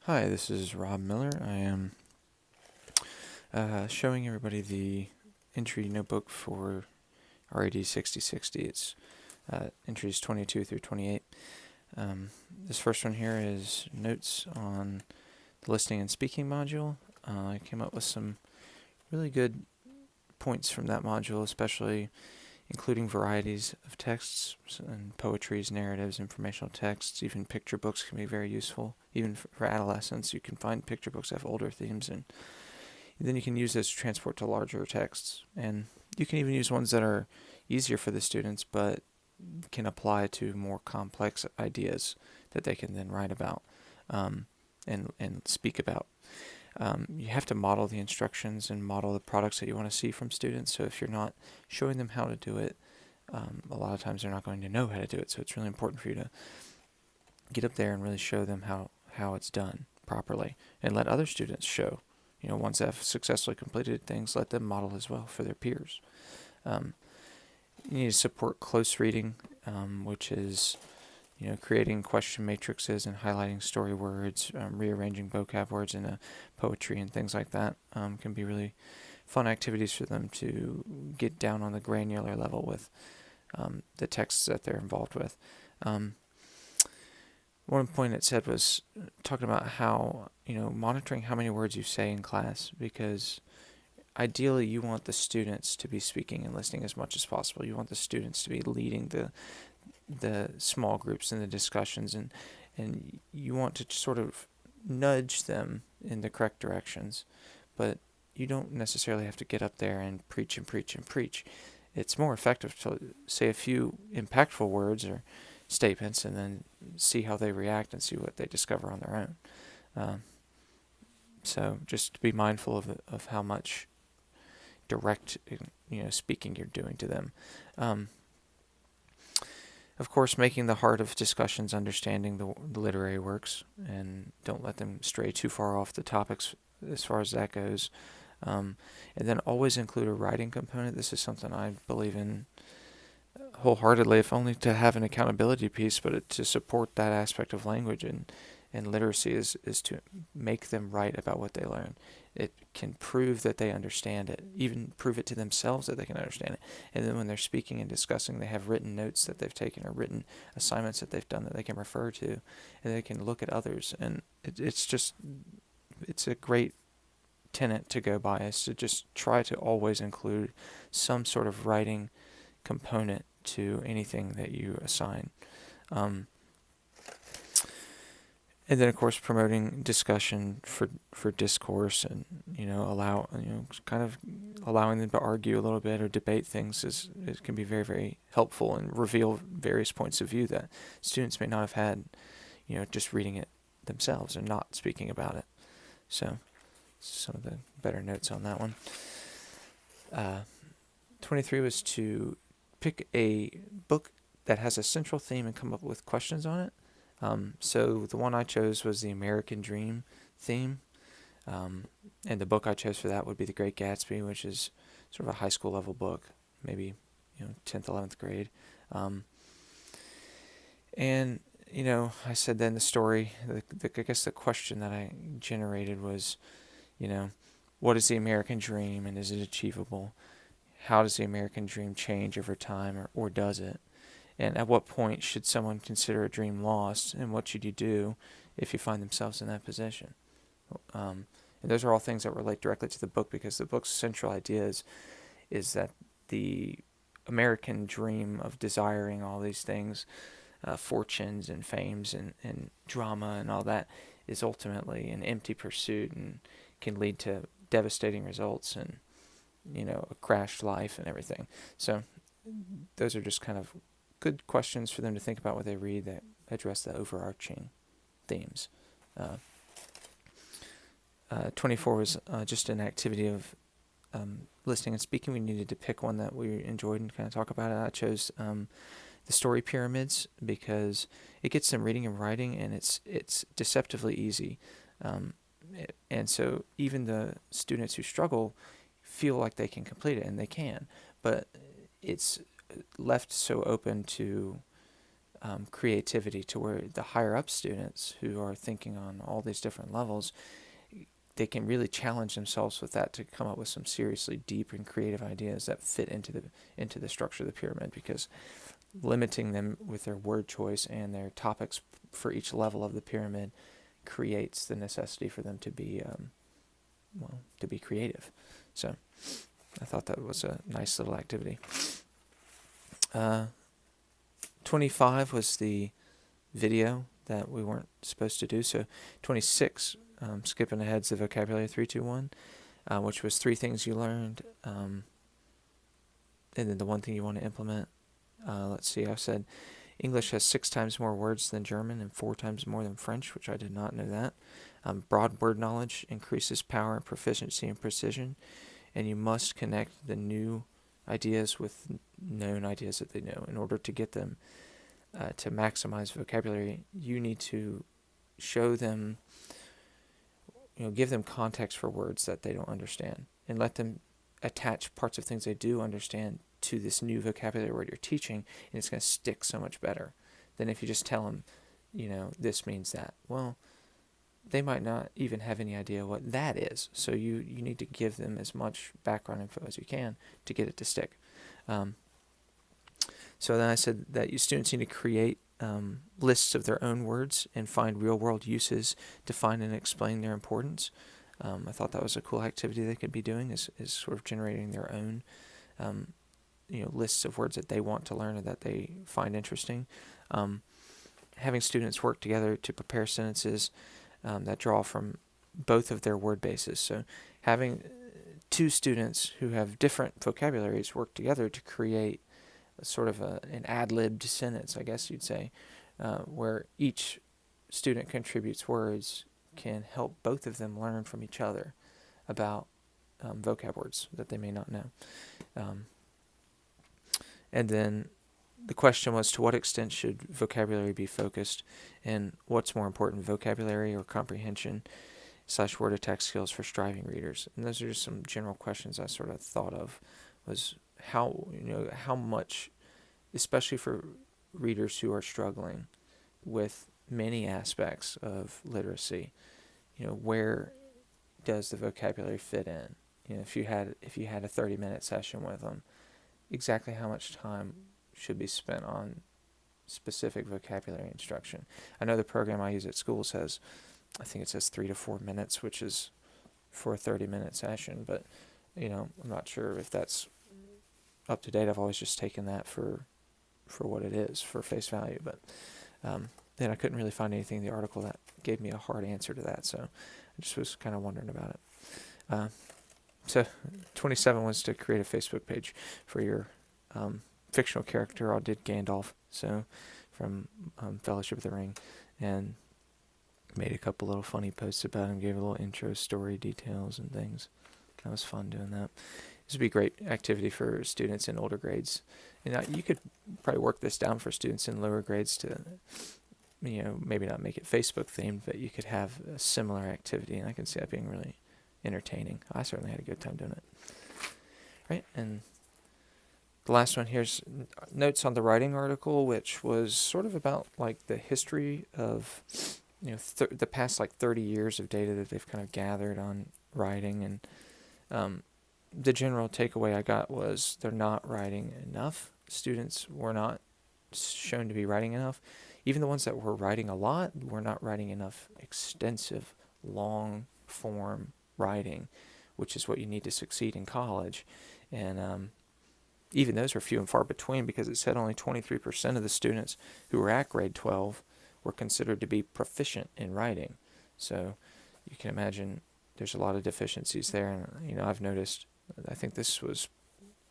Hi, this is Rob Miller. I am showing everybody the entry notebook for RAD 6060. It's entries 22 through 28. This first one here is notes on the listening and speaking module. I came up with some really good points from that module, especially including varieties of texts and poetries, narratives, informational texts. Even picture books can be very useful. Even for adolescents, you can find picture books that have older themes, and then you can use those to transport to larger texts. And you can even use ones that are easier for the students, but can apply to more complex ideas that they can then write about and speak about. You have to model the instructions and model the products that you want to see from students. So if you're not showing them how to do it, a lot of times they're not going to know how to do it. So it's really important for you to get up there and really show them how it's done properly, and let other students show. Once they have successfully completed things, let them model as well for their peers. Um, you need to support close reading, which is creating question matrices and highlighting story words, rearranging vocab words into poetry and things like that. Can be really fun activities for them to get down on the granular level with the texts that they're involved with. One point it said was talking about how, monitoring how many words you say in class, because ideally you want the students to be speaking and listening as much as possible. You want the students to be leading the small groups and the discussions, and you want to sort of nudge them in the correct directions, but you don't necessarily have to get up there and preach and preach and preach. It's more effective to say a few impactful words or statements and then see how they react and see what they discover on their own. So just be mindful of how much direct speaking you're doing to them. Of course, making the heart of discussions understanding the literary works, and don't let them stray too far off the topics as far as that goes. And then always include a writing component. This is something I believe in wholeheartedly, if only to have an accountability piece, but to support that aspect of language and literacy is to make them write about what they learn. It can prove that they understand it, even prove it to themselves that they can understand it. And then when they're speaking and discussing, they have written notes that they've taken or written assignments that they've done that they can refer to, and they can look at others. And it's a great tenet to go by, is to just try to always include some sort of writing component to anything that you assign. And then, of course, promoting discussion for discourse, and kind of allowing them to argue a little bit or debate things it can be very, very helpful and reveal various points of view that students may not have had, just reading it themselves and not speaking about it. So, some of the better notes on that one. 23 was to pick a book that has a central theme and come up with questions on it. So the one I chose was the American Dream theme. And the book I chose for that would be The Great Gatsby, which is sort of a high school level book, maybe 10th, 11th grade. And I said then the story, I guess the question that I generated was, what is the American dream, and is it achievable? How does the American dream change over time, or does it? And at what point should someone consider a dream lost, and what should you do if you find themselves in that position? And those are all things that relate directly to the book, because the book's central idea is that the American dream of desiring all these things, fortunes and fames and drama and all that, is ultimately an empty pursuit and can lead to devastating results and a crashed life and everything. So those are just kind of good questions for them to think about what they read that address the overarching themes. 24 was just an activity of listening and speaking. We needed to pick one that we enjoyed and kind of talk about it. I chose the story pyramids because it gets them reading and writing, and it's deceptively easy. And so even the students who struggle feel like they can complete it, and they can, but it's left so open to creativity to where the higher up students who are thinking on all these different levels, they can really challenge themselves with that to come up with some seriously deep and creative ideas that fit into the structure of the pyramid, because limiting them with their word choice and their topics for each level of the pyramid creates the necessity for them to be creative. So I thought that was a nice little activity. 25 was the video that we weren't supposed to do. So 26, skipping ahead, to vocabulary 321, which was 3 things you learned, and then the 1 thing you want to implement. Let's see, I said English has 6 times more words than German and 4 times more than French, which I did not know that. Broad word knowledge increases power and proficiency and precision, and you must connect the new ideas with known ideas that they know. In order to get them to maximize vocabulary, you need to show them, give them context for words that they don't understand, and let them attach parts of things they do understand to this new vocabulary word you're teaching, and it's going to stick so much better than if you just tell them, this means that. Well, they might not even have any idea what that is. So you need to give them as much background info as you can to get it to stick. So then I said that you students need to create lists of their own words and find real-world uses to find and explain their importance. I thought that was a cool activity they could be doing, is sort of generating their own lists of words that they want to learn or that they find interesting. Having students work together to prepare sentences that draw from both of their word bases. So having 2 students who have different vocabularies work together to create sort of an ad-libbed sentence, I guess you'd say, where each student contributes words, can help both of them learn from each other about vocab words that they may not know. And then the question was, to what extent should vocabulary be focused, and what's more important, vocabulary or comprehension / word attack skills for striving readers? And those are just some general questions I sort of thought of, was how much, especially for readers who are struggling with many aspects of literacy, where does the vocabulary fit in? If you had a 30-minute session with them, exactly how much time should be spent on specific vocabulary instruction? I know the program I use at school says 3 to 4 minutes, which is for a 30-minute session, but I'm not sure if that's up to date. I've always just taken that for what it is, for face value, but then I couldn't really find anything in the article that gave me a hard answer to that, so I just was kind of wondering about it. So 27 was to create a Facebook page for your fictional character. I did Gandalf, so from Fellowship of the Ring, and made a couple little funny posts about him, gave a little intro story details and things. That was fun doing that. This would be a great activity for students in older grades. And you could probably work this down for students in lower grades to, maybe not make it Facebook themed, but you could have a similar activity, and I can see that being really entertaining. I certainly had a good time doing it. Right, and the last one here's notes on the writing article, which was sort of about like the history of the past 30 years of data that they've kind of gathered on writing, and the general takeaway I got was they're not writing enough. Students were not shown to be writing enough. Even the ones that were writing a lot were not writing enough extensive, long form writing, which is what you need to succeed in college. And even those were few and far between, because it said only 23% of the students who were at grade 12 were considered to be proficient in writing. So you can imagine there's a lot of deficiencies there. And I've noticed, I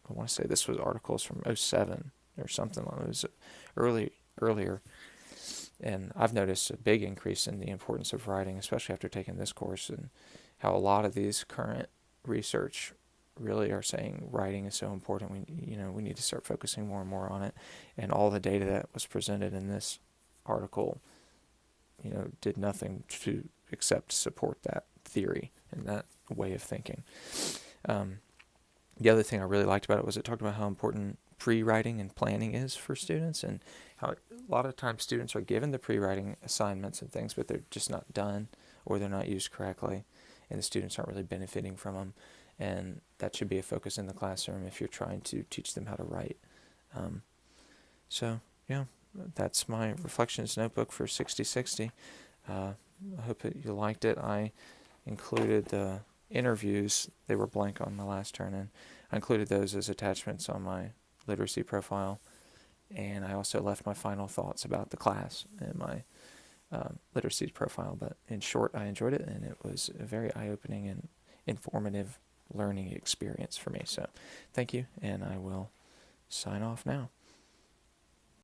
want to say this was articles from 2007 or something like that. It was earlier. And I've noticed a big increase in the importance of writing, especially after taking this course, and how a lot of these current research really are saying writing is so important. We need to start focusing more and more on it. And all the data that was presented in this article, did nothing to except support that theory and that way of thinking. The other thing I really liked about it was it talked about how important pre-writing and planning is for students, and how it lot of times students are given the pre-writing assignments and things, but they're just not done, or they're not used correctly, and the students aren't really benefiting from them. And that should be a focus in the classroom if you're trying to teach them how to write. So yeah, that's my reflections notebook for 6060. I hope that you liked it. I included the interviews. They were blank on my last turn-in. I included those as attachments on my literacy profile, and I also left my final thoughts about the class in my literacy profile. But in short, I enjoyed it, and it was a very eye-opening and informative learning experience for me. So thank you, and I will sign off now.